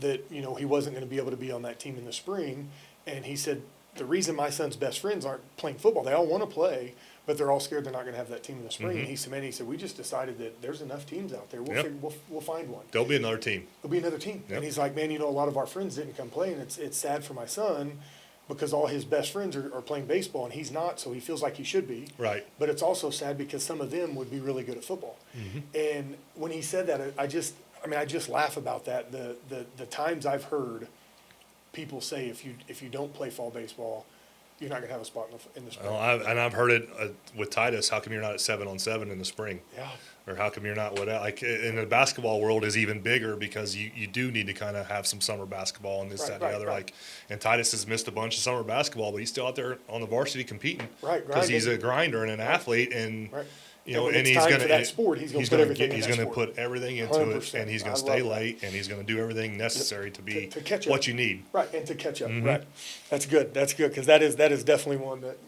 that, you know, he wasn't going to be able to be on that team in the spring. And he said, the reason my son's best friends aren't playing football, they all want to play, but they're all scared they're not going to have that team in the spring. And he said, we just decided that there's enough teams out there. We'll find one. There'll be another team. There'll be another team. And he's like, man, you know, a lot of our friends didn't come play, and it's sad for my son because all his best friends are playing baseball, and he's not, so he feels like he should be. Right. But it's also sad because some of them would be really good at football. And when he said that, I just laugh about that. The times I've heard people say if you don't play fall baseball, you're not going to have a spot in the spring. Well, I've heard it with Titus. How come you're not at 7-on-7 in the spring? Yeah. Or how come you're not like in the basketball world is even bigger because you do need to kind of have some summer basketball and this that and the other. Like, and Titus has missed a bunch of summer basketball, but he's still out there on the varsity competing. Right. Because he's a grinder and an athlete and. Right. You know, and he's going to that sport. He's going to put everything into it, and he's going to stay late, and he's going to do everything necessary to be to catch up. What you need. Right, and to catch up. Right, that's good. That's good because that is definitely one that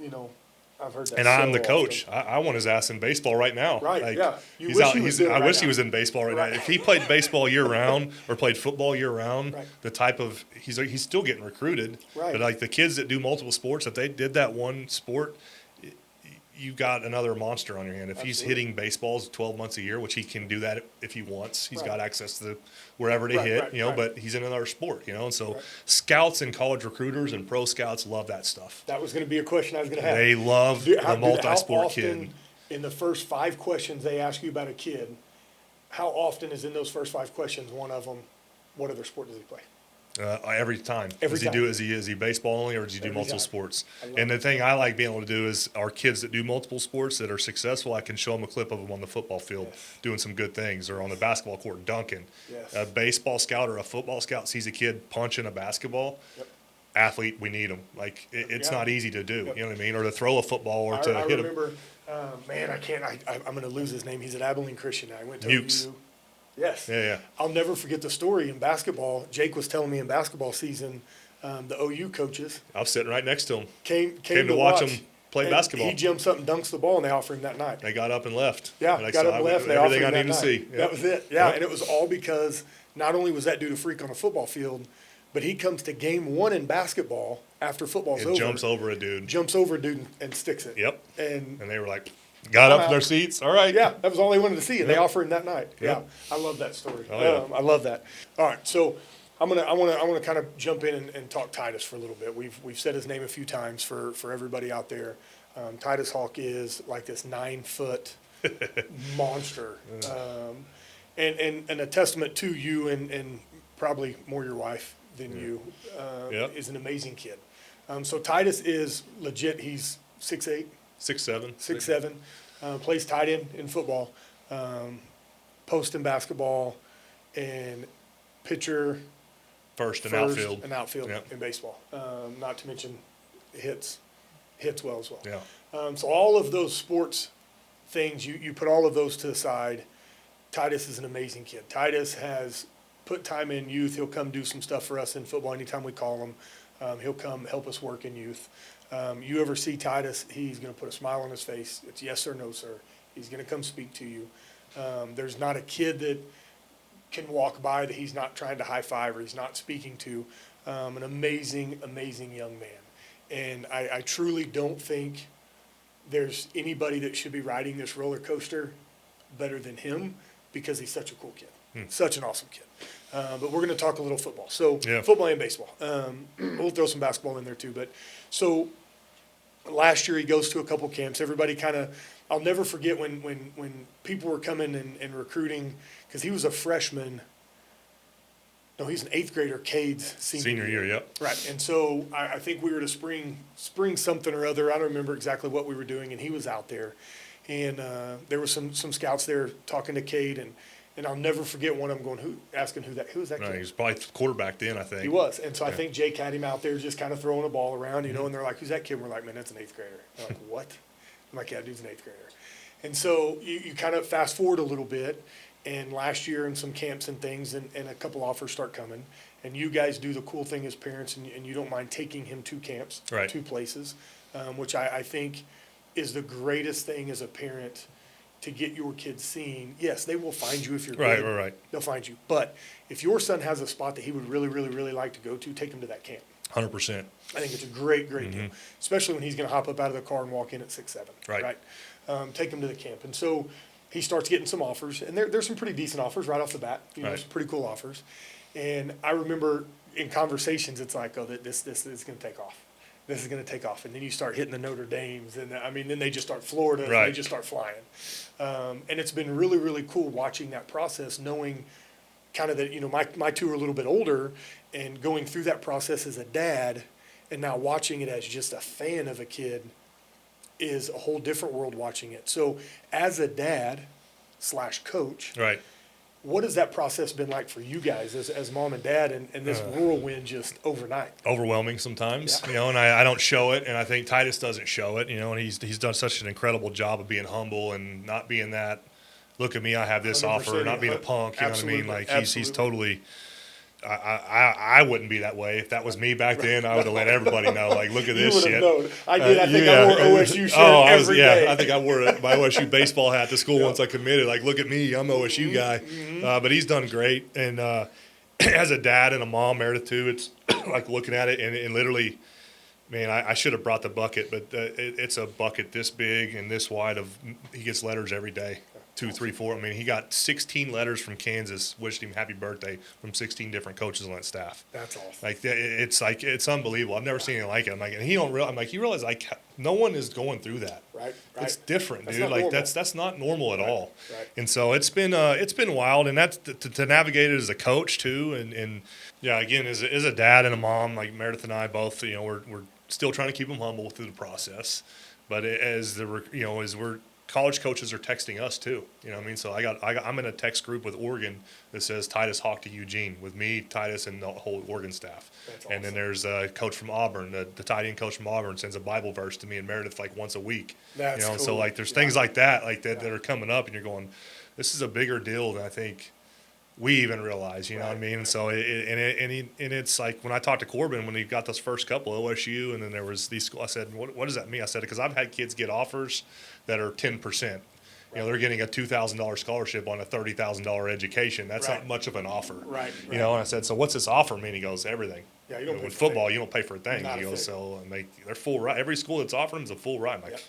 I've heard that. And I'm the coach. I want his ass in baseball right now. Right. Like, yeah. I wish he was in baseball right now. If he played baseball year round or played football year round, the type of he's still getting recruited. Right. But like the kids that do multiple sports, if they did that one sport. You got another monster on your hand. If he's hitting baseballs 12 months a year, which he can do that if he wants, he's got access to wherever to hit, but he's in another sport, and so scouts and college recruiters and pro scouts love that stuff. That was going to be a question I was going to have. They love the multi-sport kid. In the first 5 questions they ask you about a kid, how often is in those first 5 questions one of them, what other sport does he play? Every time. Is he baseball only or does he do multiple sports? And the thing I like being able to do is our kids that do multiple sports that are successful, I can show them a clip of them on the football field doing some good things or on the basketball court dunking. Yes. A baseball scout or a football scout sees a kid punching a basketball. Athlete, we need them. Like it's not easy to do. You know what I mean? Or to throw a football or to hit him. I remember, I'm going to lose his name. He's at Abilene Christian. I went to Mukes. OU. Yes. Yeah. I'll never forget the story in basketball. Jake was telling me in basketball season, the OU coaches. I was sitting right next to him. Came to watch him play basketball. He jumps up and dunks the ball, and they offer him that night. They got up and left. Yeah, got up and left. They offered him everything I that need to night. see. Yep. That was it. Yeah, and it was all because not only was that dude a freak on a football field, but he comes to game 1 in basketball after football's over. Jumps over a dude and sticks it. Yep. And they were like, got up from their seats. All right. Yeah, that was all they wanted to see, and they offered him that night. Yep. Yeah, I love that story. Oh, yeah. I love that. All right, so I want to kind of jump in and talk Titus for a little bit. We've said his name a few times for everybody out there. Titus Hawk is like this 9-foot monster, and a testament to you and probably more your wife than you. Yep. Is an amazing kid. So Titus is legit. He's 6'8", 6'7", 6'7", plays tight end in football, post in basketball, and pitcher. First and outfield. And outfield Yep. in baseball. Not to mention hits well as well. Yeah. So all of those sports things, you put all of those to the side. Titus is an amazing kid. Titus has put time in youth. He'll come do some stuff for us in football anytime we call him. He'll come help us work in youth. You ever see Titus, he's going to put a smile on his face. It's yes or no, sir. He's going to come speak to you. There's not a kid that can walk by that he's not trying to high five or he's not speaking to. An amazing, amazing young man. And I truly don't think there's anybody that should be riding this roller coaster better than him because he's such a cool kid. Such an awesome kid. But we're going to talk a little football. So football and baseball. We'll throw some basketball in there too. But so last year he goes to a couple camps. Everybody kind of, I'll never forget when people were coming and recruiting, because he was a freshman. No, he's an 8th grader, Cade's Senior year, yep. Right. And so I think we were to spring something or other. I don't remember exactly what we were doing, and he was out there. And there were some scouts there talking to Cade, and I'll never forget one of them going, asking who was that No, kid? he was probably quarterback then, I think. He was. And so I think Jake had him out there just kind of throwing a ball around, you know, and they're like, who's that kid? And we're like, man, that's an 8th grader. They're like, what? I'm like, yeah, dude's an 8th grader. And so you kind of fast forward a little bit, and last year in some camps and things, and a couple offers start coming, and you guys do the cool thing as parents, and you don't mind taking him to camps, Right. 2 places, which I think is the greatest thing as a parent to get your kids seen. Yes, they will find you if you're good. Right. They'll find you. But if your son has a spot that he would really, really, really like to go to, take him to that camp. 100%. I think it's a great deal, especially when he's going to hop up out of the car and walk in at 6'7". Right. Take him to the camp. And so he starts getting some offers, and there's some pretty decent offers right off the bat. You know, Right. some pretty cool offers. And I remember in conversations, it's like, oh, this is going to take off. This is going to take off. And then you start hitting the Notre Dames, and then they just start Florida, and Right. they just start flying. And it's been really, really cool watching that process, knowing kind of that, you know, my 2 are a little bit older, and going through that process as a dad, and now watching it as just a fan of a kid is a whole different world watching it. So as a dad / coach, Right. what has that process been like for you guys as mom and dad, and this whirlwind just overnight? Overwhelming sometimes, Yeah. you know, and I don't show it, and I think Titus doesn't show it, you know, and he's done such an incredible job of being humble and not being that, look at me, I have this 100%, offer, not being a punk, you know what I mean? absolutely, Like he's absolutely. totally, I wouldn't be that way. If that was me back then, I would have let everybody know, like, look at You this would shit. have known. I did. I think yeah. I wore OSU shirt every day. I think I wore my OSU baseball hat to school once I committed. Like, look at me, I'm OSU guy. But he's done great. And as a dad and a mom, Meredith too, it's like looking at it and literally, man, I should have brought the bucket, but it's a bucket this big and this wide he gets letters every day. 2, 3, 4. I mean, he got 16 letters from Kansas wishing him happy birthday from 16 different coaches on that staff. That's awesome. Like it's unbelievable. I've never seen anything like it. I'm like, and you realize like no one is going through that. Right. It's different, That's dude. not Like normal. that's not normal at all. Right. And so it's been wild, and that's to navigate it as a coach too, and yeah, again as a dad and a mom, like Meredith and I both, you know, we're still trying to keep them humble through the process, but as we're college coaches are texting us too, you know what I mean? So I'm in a text group with Oregon that says Titus Hawk to Eugene with me, Titus, and the whole Oregon staff. That's And then awesome. there's a coach from Auburn, the tight end coach from Auburn sends a Bible verse to me and Meredith like once a week. That's you know, cool. so like there's things like that that are coming up, and you're going, this is a bigger deal than I think we even realize, you know what I mean? And so it's like when I talked to Corbin when he got those first couple OSU, and then there was these schools. I said, what does that mean? I said, because I've had kids get offers that are 10%. You know, they're getting a $2,000 scholarship on a $30,000 education. That's Right. not much of an offer. Right. You know, and I said, so what's this offer mean? He goes, everything. Yeah, you don't pay with for a football, thing. you don't pay for a thing. Not He a goes, thing. so they're full ride. Every school that's offering them is a full ride. I'm like, Yep.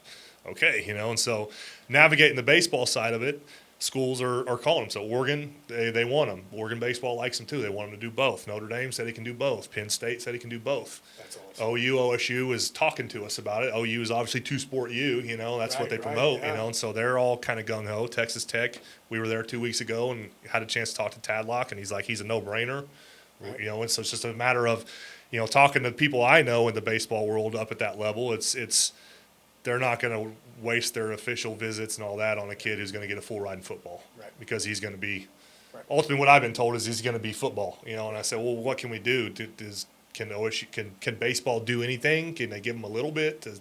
okay, you know, and so navigating the baseball side of it, schools are calling him. So Oregon, they want him. Oregon baseball likes him too. They want him to do both. Notre Dame said he can do both. Penn State said he can do both. That's awesome. OU, OSU is talking to us about it. OU is obviously two-sport U, that's what they promote, and so they're all kind of gung-ho. Texas Tech, we were there 2 weeks ago and had a chance to talk to Tadlock, and he's like, he's a no-brainer, Right. and so it's just a matter of, talking to people I know in the baseball world up at that level, it's they're not going to waste their official visits and all that on a kid who's going to get a full ride in football, Right. because he's going to be, Right. ultimately what I've been told is he's going to be football, and I said, well, what can we do? Can OSU, can baseball do anything? Can they give them a little bit to,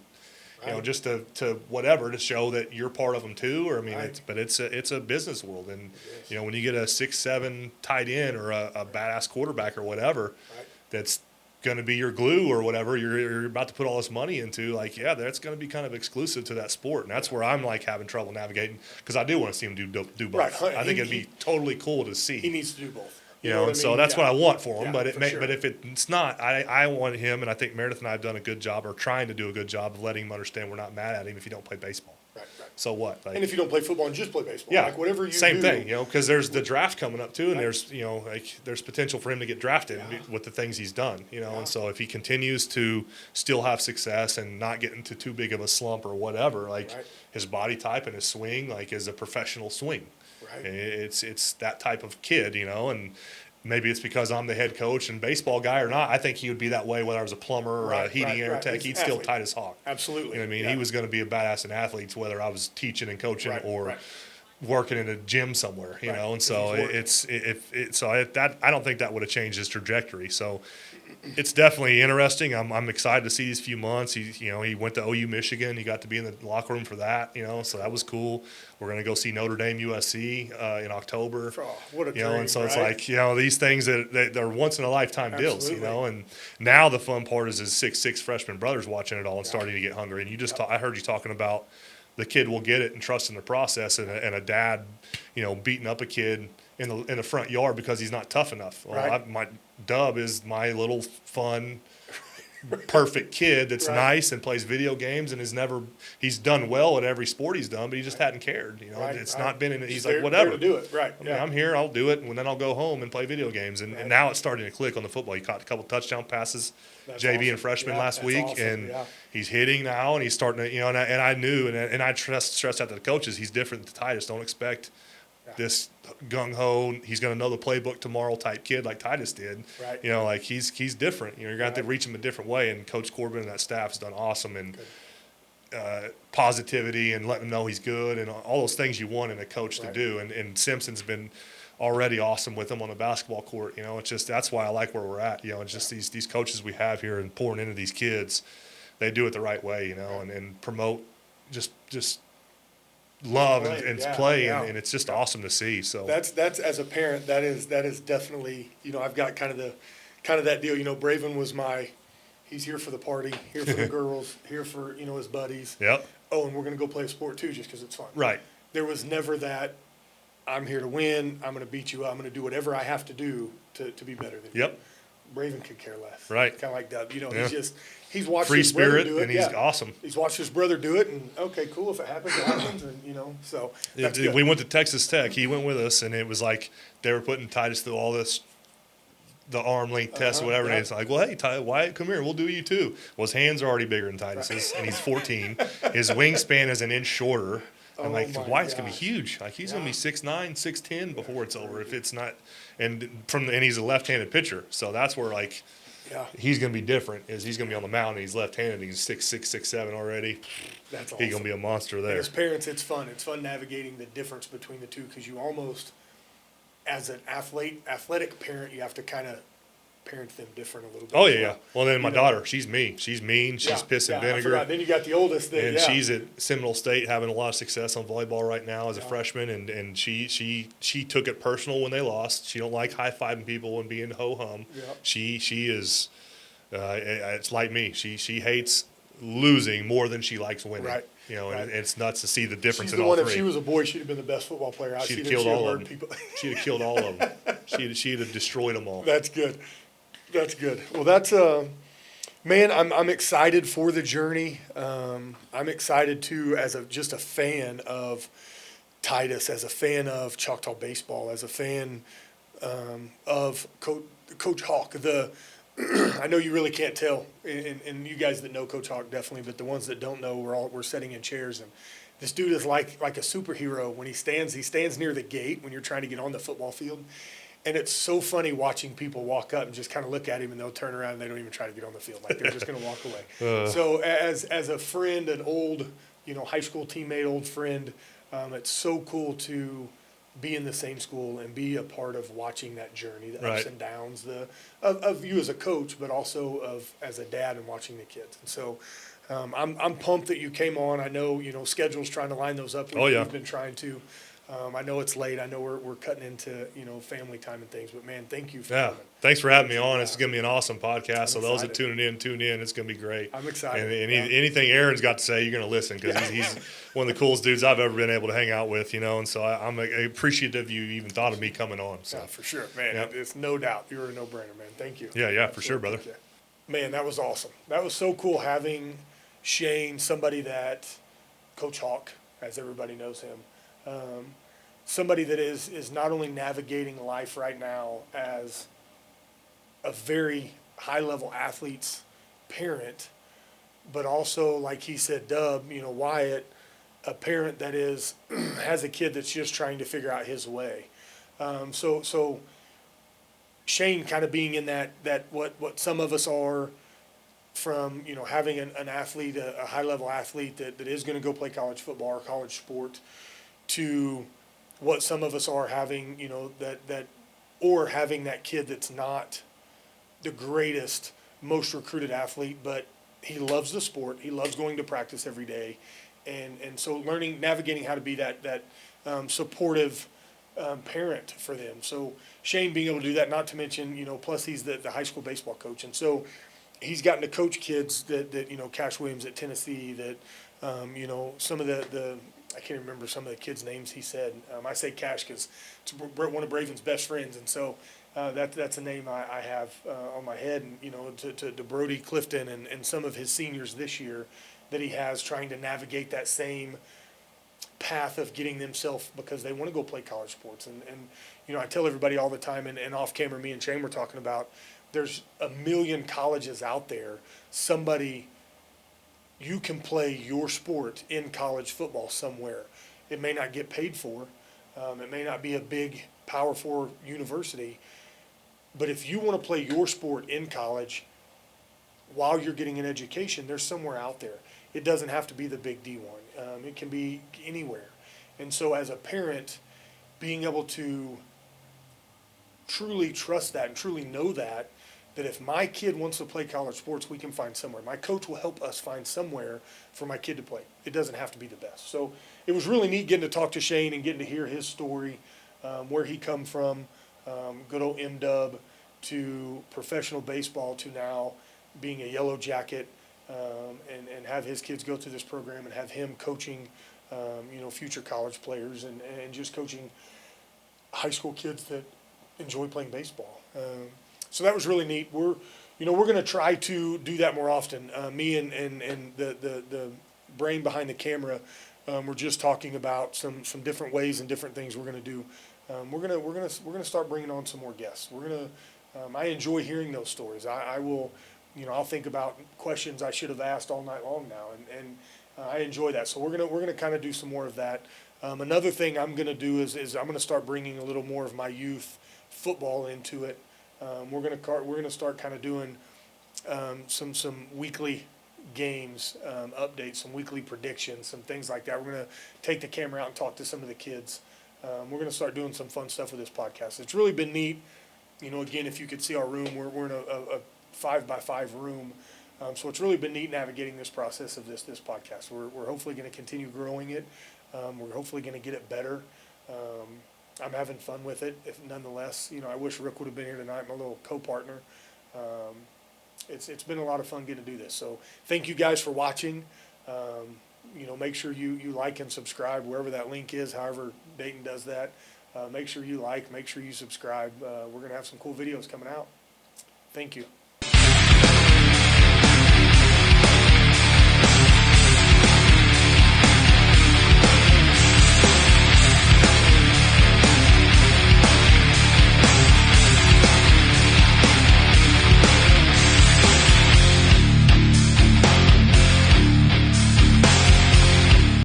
Right. just to whatever, to show that you're part of them too? Or I mean, Right. it's a business world, and Yes. when you get a 6'7" tight end or a badass quarterback or whatever, Right. that's going to be your glue or whatever you're about to put all this money into, like, yeah, that's going to be kind of exclusive to that sport, and that's where I'm like having trouble navigating, because I do want to see him do both. Right. I think it'd be totally cool to see. He needs to do both. And what I so mean? that's Yeah. what I want for him. Yeah, But for sure. but if it's not, I want him, and I think Meredith and I have done a good job, or trying to do a good job of letting him understand we're not mad at him if you don't play baseball. Right, right. So what? Like, And if you don't play football and just play baseball, yeah, like whatever you same do. thing, because there's the draft coming up too, and Right. there's there's potential for him to get drafted Yeah. with the things he's done, Yeah. and so if he continues to still have success and not get into too big of a slump or whatever, like Right. his body type and his swing, like, is a professional swing. Right. And it's that type of kid, and maybe it's because I'm the head coach and baseball guy or not. I think he would be that way whether I was a plumber or a Right, heating right, air right. tech. He's He'd an still athlete. tight as hawk. Absolutely. You know what I mean? Yeah. He was going to be a badass in athletes, whether I was teaching and coaching Right, or right. working in a gym somewhere, Right, and 'cause so he's working. I don't think that would have changed his trajectory. So it's definitely interesting. I'm excited to see these few months. He went to OU Michigan. He got to be in the locker room for that, so that was cool. We're going to go see Notre Dame USC in October. Oh, what a dream, And so it's right? like, these things that they're once in a lifetime deals, Absolutely. and now the fun part is his 6'6" freshman brothers watching it all and starting to get hungry. And you just I heard you talking about the kid will get it and trust in the process, and a dad, beating up a kid in the front yard because he's not tough enough. Well, Right. my Dub is my little fun, perfect kid that's Right. nice and plays video games and he's done well at every sport he's done, but he just hadn't cared. Right, It's right. not been Just he's there- like, whatever. there to do it, right? I mean, I'm here, I'll do it, and then I'll go home and play video games. And now it's starting to click on the football. He caught a couple touchdown passes, That's JV awesome. and freshman Yeah, last that's week, awesome, and yeah. he's hitting now, and he's starting to, and I knew, and I stressed out to the coaches, he's different to Titus. Don't expect this gung-ho, he's going to know the playbook tomorrow type kid like Titus did. Right. Like he's different. You're going to have to Right. reach him a different way, and Coach Corbin and that staff has done awesome, and positivity and letting him know he's good and all those things you want in a coach Right. to do. And Simpson's been already awesome with him on the basketball court. It's just, that's why I like where we're at. It's just these coaches we have here and pouring into these kids, they do it the right way, and promote just love and Yeah, play, yeah. and it's just awesome to see. So That's as a parent, that is definitely, I've got kind of that deal. Braven was he's here for the party, here for the girls, here for, his buddies. yep, Oh, and we're gonna go play a sport too, just because it's fun. right, There was never that, I'm here to win, I'm gonna beat you, I'm gonna do whatever I have to do to be better than you. yep, Braven could care less. Right. Kind of like Dub, Yeah. he's watched free his brother spirit, do it. and he's yeah. awesome. He's watched his brother do it, and okay, cool, if it happens, it happens, and, so that's good. We went to Texas Tech. He went with us, and it was like they were putting Titus through all this, the arm length test or whatever. yeah. And it's like, well, hey, Wyatt, come here. We'll do you too. Well, his hands are already bigger than Titus's, and he's 14. His wingspan is an inch shorter. I'm Oh like, my Wyatt's gonna be gosh. huge. Like he's gonna be Yeah. 6'9", 6'10" before it's over. If it's not, and he's a left-handed pitcher, so that's where like Yeah, he's gonna be different. Is he's gonna be on the mound and he's left-handed. He's 6'6", 6'7" already. that's awesome. He's gonna be a monster And there. as parents, it's fun. It's fun navigating the difference between the two, because you almost, as an athletic parent, you have to kind of parent them different a little bit. Oh as yeah. Well, then my You know. daughter, she's me. She's mean. She's piss and I vinegar. forgot. Then you got the oldest that, And yeah. she's at Seminole State having a lot of success on volleyball right now as a Yeah. freshman, and she took it personal when they lost. She don't like high fiving people and being ho hum. Yeah. She is, it's like me. She hates losing more than she likes winning. Right. And Right. it's nuts to see the difference She's in the all one, three. if she was a boy, she'd have been the best football player. I've She'd seen have her. killed She'd have all of murdered them. people. She'd have killed all of them. She'd have destroyed them all. That's good. That's good. Well, that's man. I'm excited for the journey. I'm excited too, as just a fan of Titus, as a fan of Choctaw baseball, as a fan of Coach Hawk. I know you really can't tell, and you guys that know Coach Hawk definitely, but the ones that don't know, we're sitting in chairs, and this dude is like a superhero when he stands near the gate when you're trying to get on the football field. And it's so funny watching people walk up and just kind of look at him, and they'll turn around and they don't even try to get on the field. Like they're just going to walk away. So as a friend, an old, high school teammate, old friend, it's so cool to be in the same school and be a part of watching that journey, the ups and downs, of you as a coach, but also as a dad and watching the kids. And so I'm pumped that you came on. I know, schedules trying to line those up. We've been trying to. I know it's late. I know we're cutting into, family time and things, but man, thank you for coming. Thanks for having me on. It's going to be an awesome podcast. So those that tune in. It's going to be great. I'm excited. And anything Aaron's got to say, you're going to listen, because he's one of the coolest dudes I've ever been able to hang out with, and so I'm appreciative you even thought of me coming on. So for sure, man. It's no doubt. You're a no-brainer, man. Thank you. Yeah, for sure, brother. Man, that was awesome. That was so cool having Shane, somebody that Coach Hawk, as everybody knows him, somebody that is not only navigating life right now as a very high-level athlete's parent, but also, like he said, Dub, Wyatt, a parent that has a kid that's just trying to figure out his way. So Shane kind of being in that what some of us are, from having an athlete, a high-level athlete that is going to go play college football or college sport, to what some of us are having, or having that kid that's not the greatest, most recruited athlete, but he loves the sport. He loves going to practice every day. And so navigating how to be that supportive parent for them. So Shane being able to do that, not to mention, plus he's the high school baseball coach. And so he's gotten to coach kids that Cash Williams at Tennessee, that, some of the I can't remember some of the kids' names he said. I say Cash because it's one of Braven's best friends, and so that's a name I have on my head. And to Brody Clifton and some of his seniors this year that he has, trying to navigate that same path of getting themselves, because they want to go play college sports. And I tell everybody all the time, and off camera, me and Shane were talking about, there's a million colleges out there. You can play your sport in college football somewhere. It may not get paid for. It may not be a big Power 4 university. But if you want to play your sport in college while you're getting an education, there's somewhere out there. It doesn't have to be the big D1. It can be anywhere. And so as a parent, being able to truly trust that and truly know that if my kid wants to play college sports, we can find somewhere. My coach will help us find somewhere for my kid to play. It doesn't have to be the best. So it was really neat getting to talk to Shane and getting to hear his story, where he come from, good old M-Dub, to professional baseball, to now being a Yellow Jacket, and have his kids go through this program and have him coaching, future college players and just coaching high school kids that enjoy playing baseball. So that was really neat. We're going to try to do that more often. Me and the brain behind the camera, we're just talking about some different ways and different things we're going to do. We're going to start bringing on some more guests. I enjoy hearing those stories. I will, I'll think about questions I should have asked all night long now, and I enjoy that. So we're gonna kind of do some more of that. Another thing I'm going to do is I'm going to start bringing a little more of my youth football into it. We're going to start kind of doing some weekly games, updates, some weekly predictions, some things like that. We're going to take the camera out and talk to some of the kids. We're going to start doing some fun stuff with this podcast. It's really been neat. Again, if you could see our room, we're in a 5x5 room. So it's really been neat navigating this process of this podcast. We're hopefully going to continue growing it. We're hopefully going to get it better. I'm having fun with it, if nonetheless. I wish Rick would have been here tonight, my little co-partner. It's been a lot of fun getting to do this. So thank you guys for watching. Make sure you like and subscribe wherever that link is, however Dayton does that. Make sure you like, make sure you subscribe. We're going to have some cool videos coming out. Thank you.